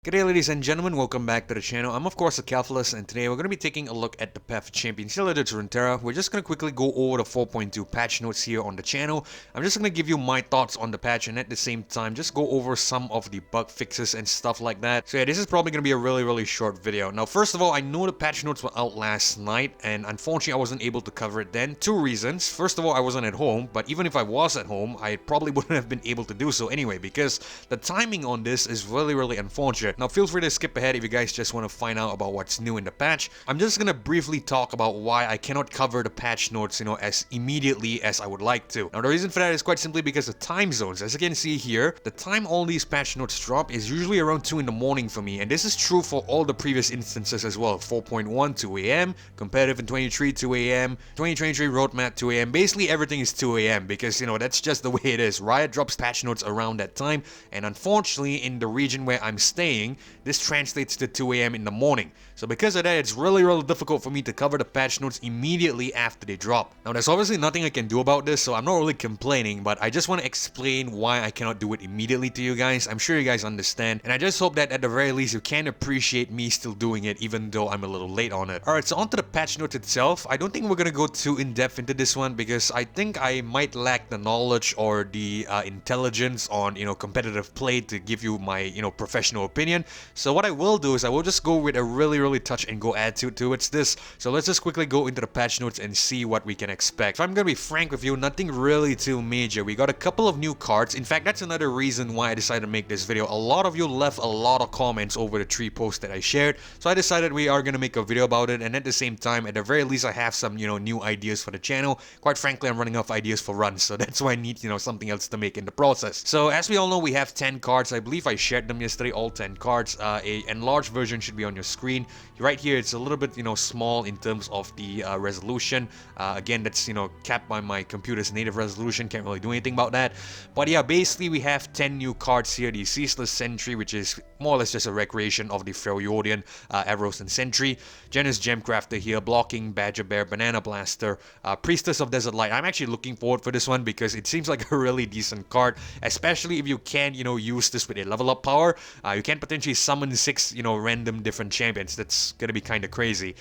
Good day, ladies and gentlemen, welcome back to the channel. I'm of course a Calculus, and today we're going to be taking a look at the Path of Champions related to Runeterra. We're just going to quickly go over the 4.2 patch notes here on the channel. I'm just going to give you my thoughts on the patch and at the same time just go over some of the bug fixes and stuff like that. So yeah, this is probably going to be a really short video. Now first of all, I know the patch notes were out last night and unfortunately I wasn't able to cover it then. Two reasons. First of all, I wasn't at home, but even if I was at home, I probably wouldn't have been able to do so anyway because the timing on this is really unfortunate. Now feel free to skip ahead if you guys just want to find out about what's new in the patch. I'm just gonna briefly talk about why I cannot cover the patch notes, as immediately as I would like to. Now the reason for that is quite simply because of time zones. As you can see here, the time all these patch notes drop is usually around 2 in the morning for me, and this is true for all the previous instances as well. 4.1 2 a.m, competitive in 23 2 a.m, 2023 roadmap 2 a.m. Basically everything is 2 a.m. because that's just the way it is. Riot drops patch notes around that time, and unfortunately in the region where I'm staying, this translates to 2 a.m. in the morning. So because of that, it's really difficult for me to cover the patch notes immediately after they drop. Now there's obviously nothing I can do about this, so I'm not really complaining, but I just want to explain why I cannot do it immediately to you guys. I'm sure you guys understand, and I just hope that at the very least you can appreciate me still doing it even though I'm a little late on it. Alright, so onto the patch notes itself. I don't think we're gonna go too in-depth into this one because I think I might lack the knowledge or the intelligence on competitive play to give you my professional opinion. So what I will do is I will just go with a really touch and go attitude towards this. So let's just quickly go into the patch notes and see what we can expect. If I'm gonna be frank with you, nothing really too major. We got a couple of new cards. In fact, that's another reason why I decided to make this video. A lot of you left a lot of comments over the 3 posts that I shared, so I decided we are gonna make a video about it, and at the same time, at the very least, I have some new ideas for the channel. Quite frankly, I'm running out of ideas for runs, so that's why I need something else to make in the process. So as we all know, we have 10 cards. I believe I shared them yesterday, all 10 cards. A enlarged version should be on your screen. Right here, it's a little bit, small in terms of the resolution. Again, that's, capped by my computer's native resolution. Can't really do anything about that. But yeah, basically, we have 10 new cards here. The Ceaseless Sentry, which is more or less just a recreation of the Freljordian Arrows and Sentry. Janus Gemcrafter here, Blocking, Badger Bear, Banana Blaster, Priestess of Desert Light. I'm actually looking forward for this one because it seems like a really decent card, especially if you can, use this with a level up power. You can potentially summon 6, random different champions. That's gonna be kind of crazy.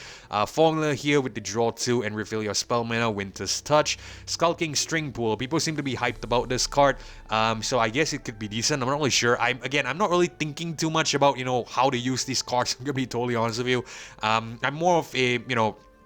Formula here with the draw 2 and refill your spell mana, Winter's Touch. Skulking String Pool. People seem to be hyped about this card, so I guess it could be decent. I'm not really sure. I'm not really thinking too much about how to use these cards. I'm gonna be totally honest with you. I'm more of a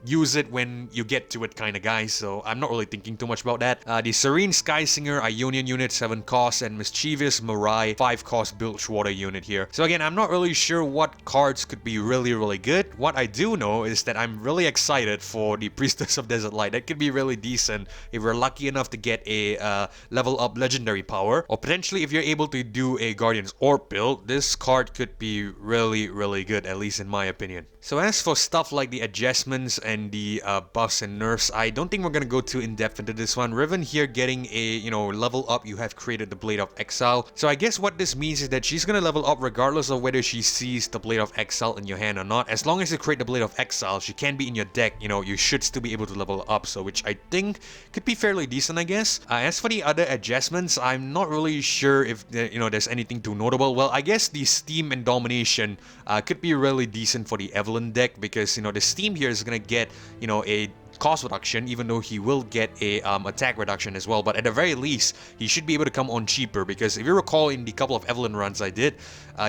use it when you get to it kind of guy, so I'm not really thinking too much about that. The Serene Sky Singer, Ionian unit, 7 cost, and Mischievous Mirai, 5 cost Bilgewater unit here. So again, I'm not really sure what cards could be really good. What I do know is that I'm really excited for the Priestess of Desert Light. That could be really decent if we're lucky enough to get a level up legendary power, or potentially if you're able to do a Guardian's Orb build, this card could be really good, at least in my opinion. So as for stuff like the adjustments and the buffs and nerfs, I don't think we're gonna go too in-depth into this one. Riven here getting a, level up, you have created the Blade of Exile. So I guess what this means is that she's gonna level up regardless of whether she sees the Blade of Exile in your hand or not. As long as you create the Blade of Exile, she can be in your deck, you should still be able to level up, so which I think could be fairly decent, I guess. As for the other adjustments, I'm not really sure if, there's anything too notable. Well, I guess the Steam and Domination could be really decent for the Evelyn deck because the Steam here is gonna get a cost reduction, even though he will get a attack reduction as well, but at the very least he should be able to come on cheaper, because if you recall in the couple of Evelyn runs I did,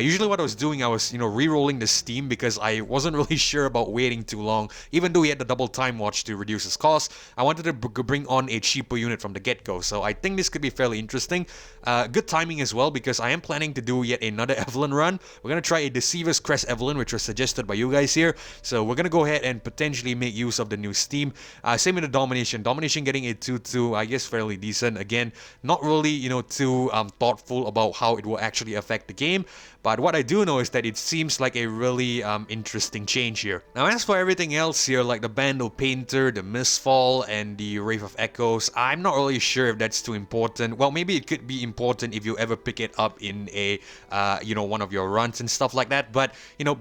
usually what I was doing, I was re-rolling the Steam because I wasn't really sure about waiting too long. Even though he had the double time watch to reduce his cost, I wanted to bring on a cheaper unit from the get-go, so I think this could be fairly interesting. Good timing as well, because I am planning to do yet another Evelyn run. We're gonna try a Deceiver's Crest Evelyn, which was suggested by you guys here, so we're gonna go ahead and potentially make use of the new Steam. Same with the Domination. Domination getting a 2/2, I guess fairly decent. Again, not really, too thoughtful about how it will actually affect the game. But what I do know is that it seems like a really interesting change here. Now, as for everything else here, like the Bandle Painter, the Mistfall, and the Wraith of Echoes, I'm not really sure if that's too important. Well, maybe it could be important if you ever pick it up in a, one of your runs and stuff like that. But,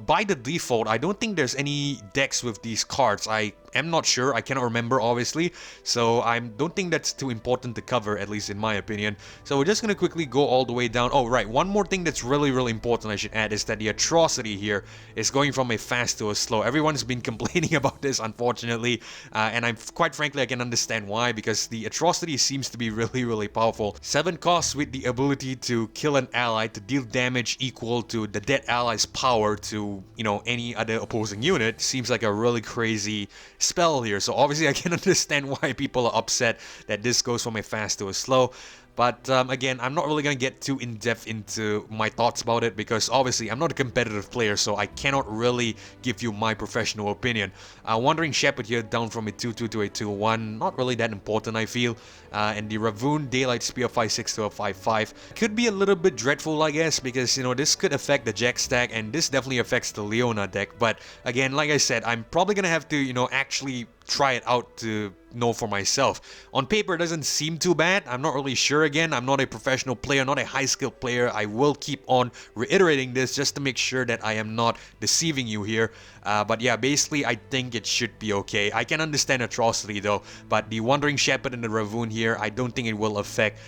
by the default, I don't think there's any decks with these cards. I am not sure. I cannot remember, obviously. So I don't think that's too important to cover, at least in my opinion. So we're just going to quickly go all the way down. Oh, right. One more thing that's really, really important I should add is that the atrocity here is going from a fast to a slow. Everyone's been complaining about this, unfortunately. And quite frankly, I can understand why, because the atrocity seems to be really, really powerful. 7 costs with the ability to kill an ally to deal damage equal to the dead ally's power to, any other opposing unit seems like a really crazy spell here. So obviously I can understand why people are upset that this goes from a fast to a slow. But again, I'm not really going to get too in-depth into my thoughts about it because obviously I'm not a competitive player, so I cannot really give you my professional opinion. Wandering Shepherd here down from a 2-2 to a 2-1, not really that important I feel. And the Ravun Daylight Spear 5-6 to a 5-5 could be a little bit dreadful, I guess, because this could affect the Jack stack and this definitely affects the Leona deck. But again, like I said, I'm probably going to have to, actually try it out to know for myself. On paper, it doesn't seem too bad. I'm not really sure. Again, I'm not a professional player, not a high-skilled player. I will keep on reiterating this just to make sure that I am not deceiving you here. But yeah, basically, I think it should be okay. I can understand Atrocity though, but the Wandering Shepherd and the Ravun here, I don't think it will affect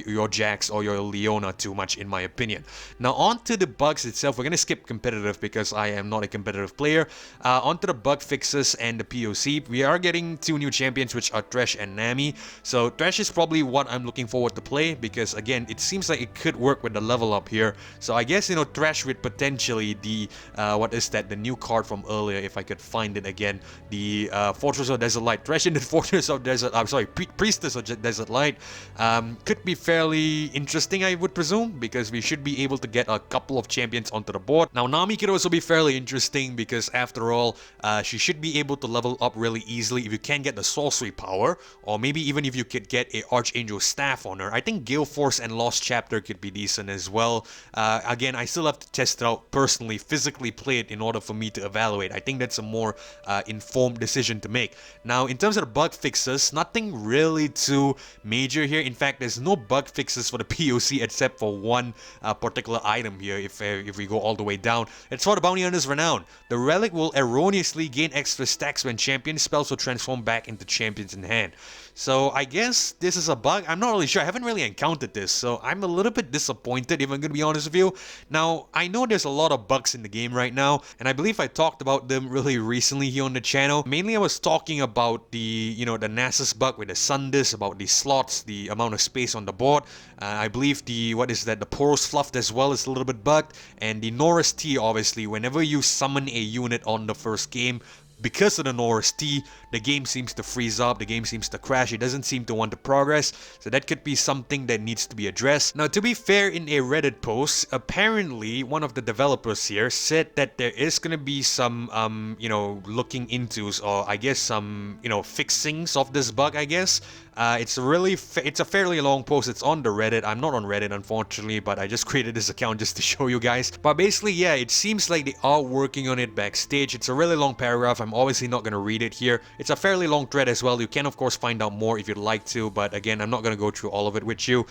your Jax or your Leona too much, in my opinion. Now, on to the bugs itself. We're going to skip competitive because I am not a competitive player. On to the bug fixes and the POC. We are getting 2 new champions, which are Thresh and Nami. So Thresh is probably what I'm looking forward to play because, again, it seems like it could work with the level up here. So I guess, Thresh with potentially the, the new card from earlier, if I could find it again, the Fortress of Desert Light. Thresh in the Fortress of Desert, Priestess of Desert Light could be fairly interesting, I would presume, because we should be able to get a couple of champions onto the board. Now, Nami could also be fairly interesting because, after all, she should be able to level up really easily if you can get the sorcery power, or maybe even if you could get a Archangel Staff on her. I think Gale Force and Lost Chapter could be decent as well. Again, I still have to test it out personally, physically play it in order for me to evaluate. I think that's a more informed decision to make. Now, in terms of the bug fixes, nothing really too major here. In fact, there's no bug fixes for the POC except for one particular item here if we go all the way down. It's for the Bounty Hunter's Renown. The relic will erroneously gain extra stacks when champion spells will transform back into champions in hand. So I guess this is a bug. I'm not really sure. I haven't really encountered this, so I'm a little bit disappointed, if I'm going to be honest with you. Now, I know there's a lot of bugs in the game right now, and I believe I talked about them really recently here on the channel. Mainly, I was talking about the, the Nexus bug with the Sun Disc, about the slots, the amount of space on the board. I believe the, the Poros Fluff as well is a little bit bugged, and the Norris T, obviously, whenever you summon a unit on the first game, because of the Norris T, the game seems to freeze up, the game seems to crash, it doesn't seem to want to progress, so that could be something that needs to be addressed. Now, to be fair, in a Reddit post, apparently one of the developers here said that there is going to be some, looking into, or I guess some, fixings of this bug, I guess. It's a fairly long post. It's on the Reddit. I'm not on Reddit, unfortunately, but I just created this account just to show you guys. But basically, yeah, it seems like they are working on it backstage. It's a really long paragraph. I'm obviously not going to read it here. It's a fairly long thread as well. You can, of course, find out more if you'd like to, but again, I'm not going to go through all of it with you.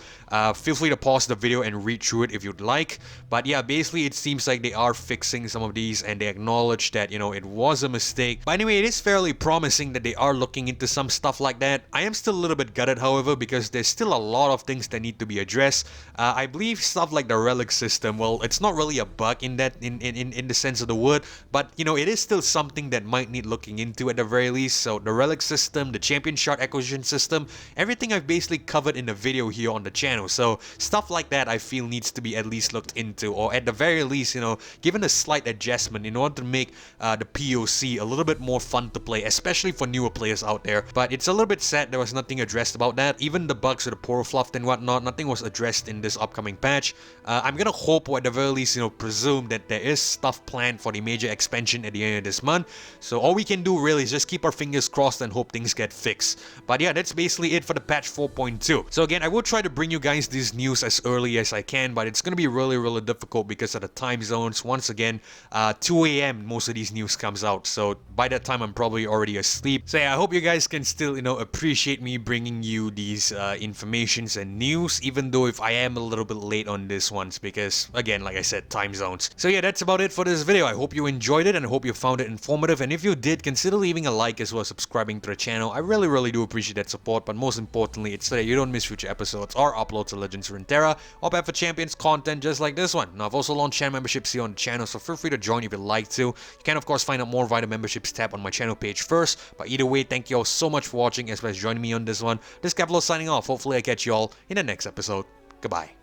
Feel free to pause the video and read through it if you'd like. But yeah, basically, it seems like they are fixing some of these, and they acknowledge that, it was a mistake. But anyway, it is fairly promising that they are looking into some stuff like that. I am still a little bit gutted, however, because there's still a lot of things that need to be addressed. I believe stuff like the relic system, well, it's not really a bug in that in the sense of the word, but it is still something that might need looking into at the very least. So the relic system, the champion shard acquisition system, everything I've basically covered in the video here on the channel. So stuff like that I feel needs to be at least looked into, or at the very least, given a slight adjustment in order to make the POC a little bit more fun to play, especially for newer players out there. But it's a little bit sad there was nothing addressed about that. Even the bugs with the Poro Fluff and whatnot, nothing was addressed in this upcoming patch. I'm gonna hope, or at the very least, presume that there is stuff planned for the major expansion at the end of this month. So all we can do really is just keep our fingers crossed and hope things get fixed. But yeah, that's basically it for the patch 4.2. So again, I will try to bring you guys this news as early as I can, but it's gonna be really, really difficult because of the time zones. Once again, 2 a.m. most of these news comes out, so by that time I'm probably already asleep. So yeah, I hope you guys can still, appreciate me bringing you these informations and news, even though if I am a little bit late on this ones, because again, like I said, time zones. So yeah, that's about it for this video. I hope you enjoyed it and I hope you found it informative, and if you you did, consider leaving a like as well as subscribing to the channel. I really do appreciate that support, but most importantly, it's so that you don't miss future episodes or uploads of Legends Runeterra or Path of Champions content just like this one. Now, I've also launched channel memberships here on the channel, so feel free to join if you'd like to. You can of course find out more via the memberships tab on my channel page first, but either way, thank you all so much for watching as well as joining me on this one. This is Kevlo signing off. Hopefully I catch you all in the next episode. Goodbye.